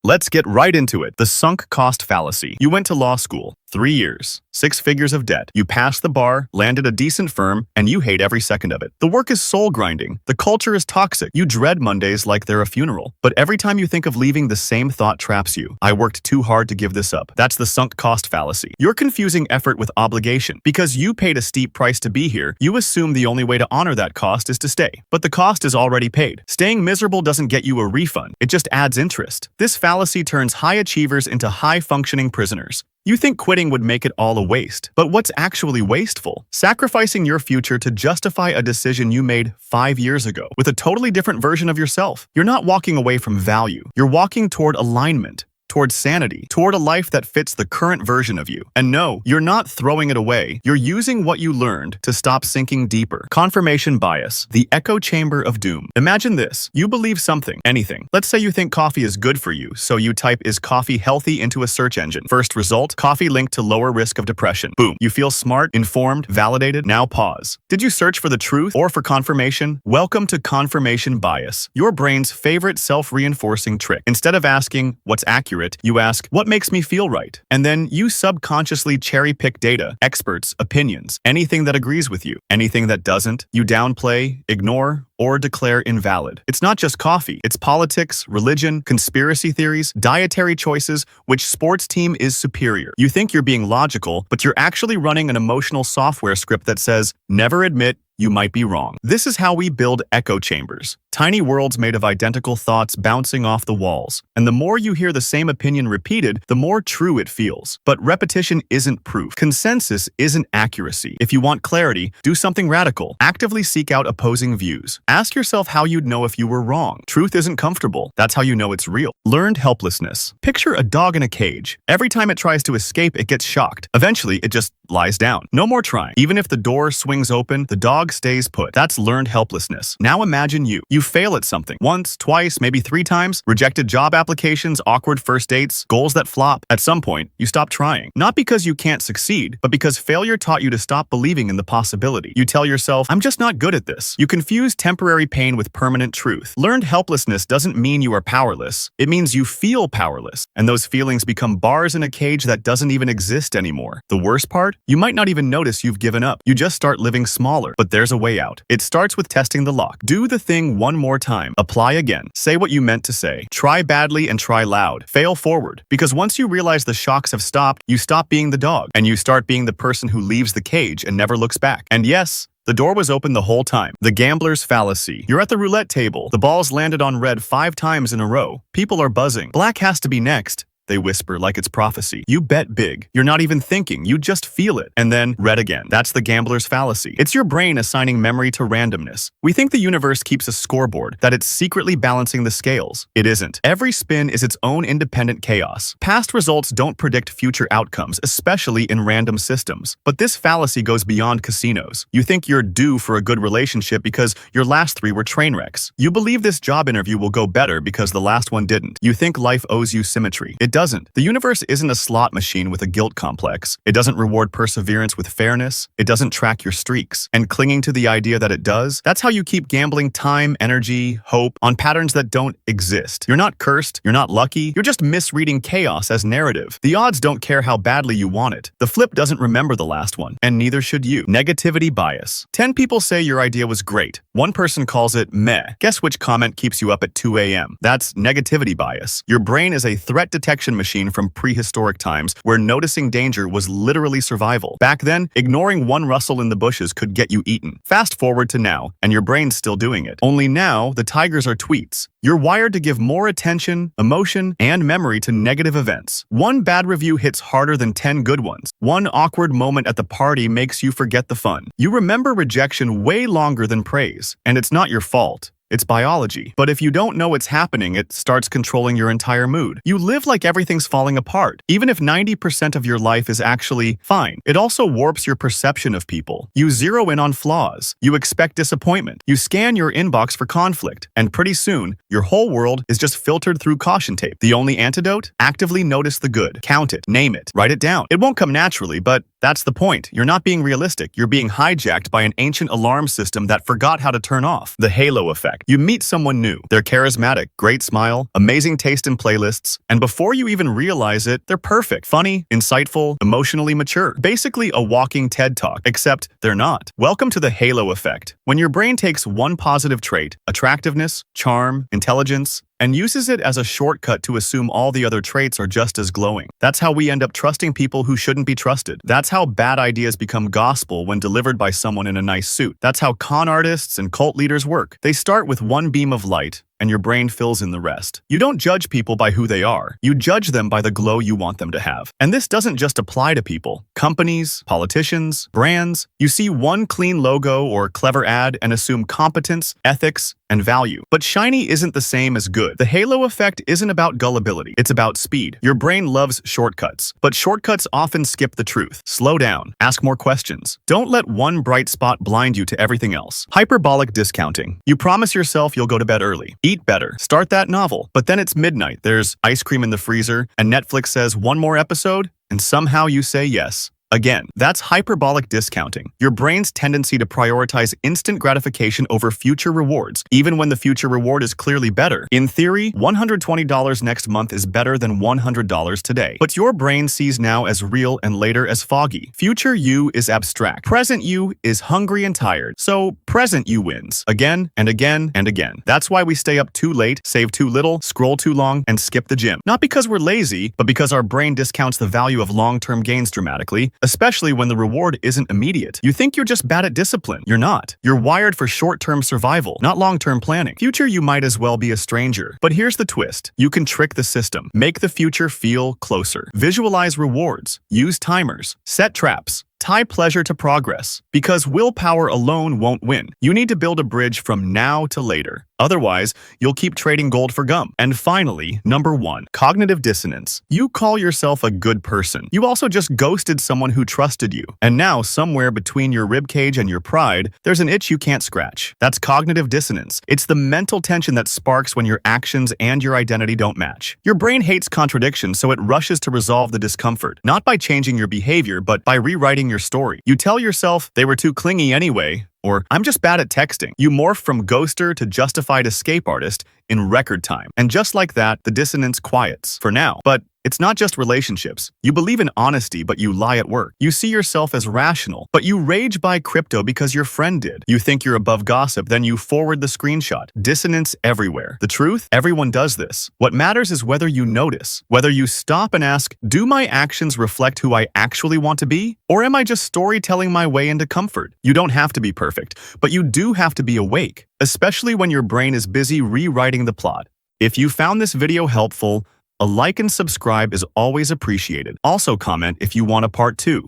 Let's get right into it. The sunk cost fallacy. You went to law school. 3 years, 6 figures of debt. You passed the bar, landed a decent firm, and you hate every second of it. The work is soul-grinding. The culture is toxic. You dread Mondays like they're a funeral. But every time you think of leaving, the same thought traps you. I worked too hard to give this up. That's the sunk cost fallacy. You're confusing effort with obligation. Because you paid a steep price to be here, you assume the only way to honor that cost is to stay. But the cost is already paid. Staying miserable doesn't get you a refund. It just adds interest. This fallacy turns high achievers into high-functioning prisoners. You think quitting would make it all a waste. But what's actually wasteful? Sacrificing your future to justify a decision you made 5 years ago with a totally different version of yourself. You're not walking away from value. You're walking toward alignment, toward sanity, toward a life that fits the current version of you. And no, you're not throwing it away. You're using what you learned to stop sinking deeper. Confirmation bias, the echo chamber of doom. Imagine this. You believe something, anything. Let's say you think coffee is good for you, so you type, "Is coffee healthy?" into a search engine. First result, coffee linked to lower risk of depression. Boom. You feel smart, informed, validated. Now pause. Did you search for the truth or for confirmation? Welcome to confirmation bias, your brain's favorite self-reinforcing trick. Instead of asking, "What's accurate?" you ask, "What makes me feel right?" And then you subconsciously cherry-pick data, experts, opinions, anything that agrees with you. Anything that doesn't, you downplay, ignore, or declare invalid. It's not just coffee. It's politics, religion, conspiracy theories, dietary choices, which sports team is superior. You think you're being logical, but you're actually running an emotional software script that says, "Never admit you might be wrong." This is how we build echo chambers. Tiny worlds made of identical thoughts bouncing off the walls. And the more you hear the same opinion repeated, the more true it feels. But repetition isn't proof. Consensus isn't accuracy. If you want clarity, do something radical. Actively seek out opposing views. Ask yourself how you'd know if you were wrong. Truth isn't comfortable. That's how you know it's real. Learned helplessness. Picture a dog in a cage. Every time it tries to escape, it gets shocked. Eventually, it just lies down. No more trying. Even if the door swings open, the dog stays put. That's learned helplessness. Now imagine you. You fail at something. Once, twice, maybe 3 times. Rejected job applications, awkward first dates, goals that flop. At some point, you stop trying. Not because you can't succeed, but because failure taught you to stop believing in the possibility. You tell yourself, "I'm just not good at this." You confuse temporary pain with permanent truth. Learned helplessness doesn't mean you are powerless. It means you feel powerless. And those feelings become bars in a cage that doesn't even exist anymore. The worst part? You might not even notice you've given up. You just start living smaller. But there's a way out. It starts with testing the lock. Do the thing one more time. Apply again. Say what you meant to say. Try badly and try loud. Fail forward. Because once you realize the shocks have stopped, you stop being the dog. And you start being the person who leaves the cage and never looks back. And yes, the door was open the whole time. The gambler's fallacy. You're at the roulette table. The ball's landed on red 5 times in a row. People are buzzing. Black has to be next. They whisper like it's prophecy. You bet big. You're not even thinking. You just feel it. And then red again. That's the gambler's fallacy. It's your brain assigning memory to randomness. We think the universe keeps a scoreboard, that it's secretly balancing the scales. It isn't. Every spin is its own independent chaos. Past results don't predict future outcomes, especially in random systems. But this fallacy goes beyond casinos. You think you're due for a good relationship because your last 3 were train wrecks. You believe this job interview will go better because the last one didn't. You think life owes you symmetry. It doesn't. The universe isn't a slot machine with a guilt complex. It doesn't reward perseverance with fairness. It doesn't track your streaks. And clinging to the idea that it does, that's how you keep gambling time, energy, hope on patterns that don't exist. You're not cursed. You're not lucky. You're just misreading chaos as narrative. The odds don't care how badly you want it. The flip doesn't remember the last one, and neither should you. Negativity bias. 10 people say your idea was great. 1 person calls it meh. Guess which comment keeps you up at 2 a.m.? That's negativity bias. Your brain is a threat detection machine from prehistoric times where noticing danger was literally survival. Back then, ignoring one rustle in the bushes could get you eaten. Fast forward to now, and your brain's still doing it. Only now, the tigers are tweets. You're wired to give more attention, emotion, and memory to negative events. 1 bad review hits harder than 10 good ones. 1 awkward moment at the party makes you forget the fun. You remember rejection way longer than praise, and it's not your fault. It's biology. But if you don't know what's happening, it starts controlling your entire mood. You live like everything's falling apart, even if 90% of your life is actually fine. It also warps your perception of people. You zero in on flaws. You expect disappointment. You scan your inbox for conflict. And pretty soon, your whole world is just filtered through caution tape. The only antidote? Actively notice the good. Count it. Name it. Write it down. It won't come naturally, but That's the point. You're not being realistic. You're being hijacked by an ancient alarm system that forgot how to turn off. The halo effect. You meet someone new. They're charismatic, great smile, amazing taste in playlists, and before you even realize it, they're perfect, funny, insightful, emotionally mature. Basically a walking TED Talk, except they're not. Welcome to the halo effect. When your brain takes one positive trait, attractiveness, charm, intelligence, and uses it as a shortcut to assume all the other traits are just as glowing. That's how we end up trusting people who shouldn't be trusted. That's how bad ideas become gospel when delivered by someone in a nice suit. That's how con artists and cult leaders work. They start with one beam of light, and your brain fills in the rest. You don't judge people by who they are. You judge them by the glow you want them to have. And this doesn't just apply to people. Companies, politicians, brands. You see one clean logo or clever ad and assume competence, ethics, and value. But shiny isn't the same as good. The halo effect isn't about gullibility. It's about speed. Your brain loves shortcuts, but shortcuts often skip the truth. Slow down. Ask more questions. Don't let one bright spot blind you to everything else. Hyperbolic discounting. You promise yourself you'll go to bed early. Eat better. Start that novel. But then it's midnight. There's ice cream in the freezer, and Netflix says one more episode, and somehow you say yes. Again, that's hyperbolic discounting. Your brain's tendency to prioritize instant gratification over future rewards, even when the future reward is clearly better. In theory, $120 next month is better than $100 today. But your brain sees now as real and later as foggy. Future you is abstract. Present you is hungry and tired. So present you wins. Again and again and again. That's why we stay up too late, save too little, scroll too long, and skip the gym. Not because we're lazy, but because our brain discounts the value of long-term gains dramatically, especially when the reward isn't immediate. You think you're just bad at discipline. You're not. You're wired for short-term survival, not long-term planning. Future you might as well be a stranger. But here's the twist. You can trick the system. Make the future feel closer. Visualize rewards. Use timers. Set traps. Tie pleasure to progress. Because willpower alone won't win. You need to build a bridge from now to later. Otherwise, you'll keep trading gold for gum. And finally, number 1, cognitive dissonance. You call yourself a good person. You also just ghosted someone who trusted you. And now, somewhere between your ribcage and your pride, there's an itch you can't scratch. That's cognitive dissonance. It's the mental tension that sparks when your actions and your identity don't match. Your brain hates contradiction, so it rushes to resolve the discomfort. Not by changing your behavior, but by rewriting your story. You tell yourself, they were too clingy anyway, or I'm just bad at texting. You morph from ghoster to justified escape artist in record time. And just like that, the dissonance quiets. For now. But it's not just relationships. You believe in honesty, but you lie at work. You see yourself as rational, but you rage buy crypto because your friend did. You think you're above gossip, then you forward the screenshot. Dissonance everywhere. The truth? Everyone does this. What matters is whether you notice, whether you stop and ask, do my actions reflect who I actually want to be? Or am I just storytelling my way into comfort? You don't have to be perfect, but you do have to be awake, especially when your brain is busy rewriting the plot. If you found this video helpful, a like and subscribe is always appreciated. Also comment if you want a part 2.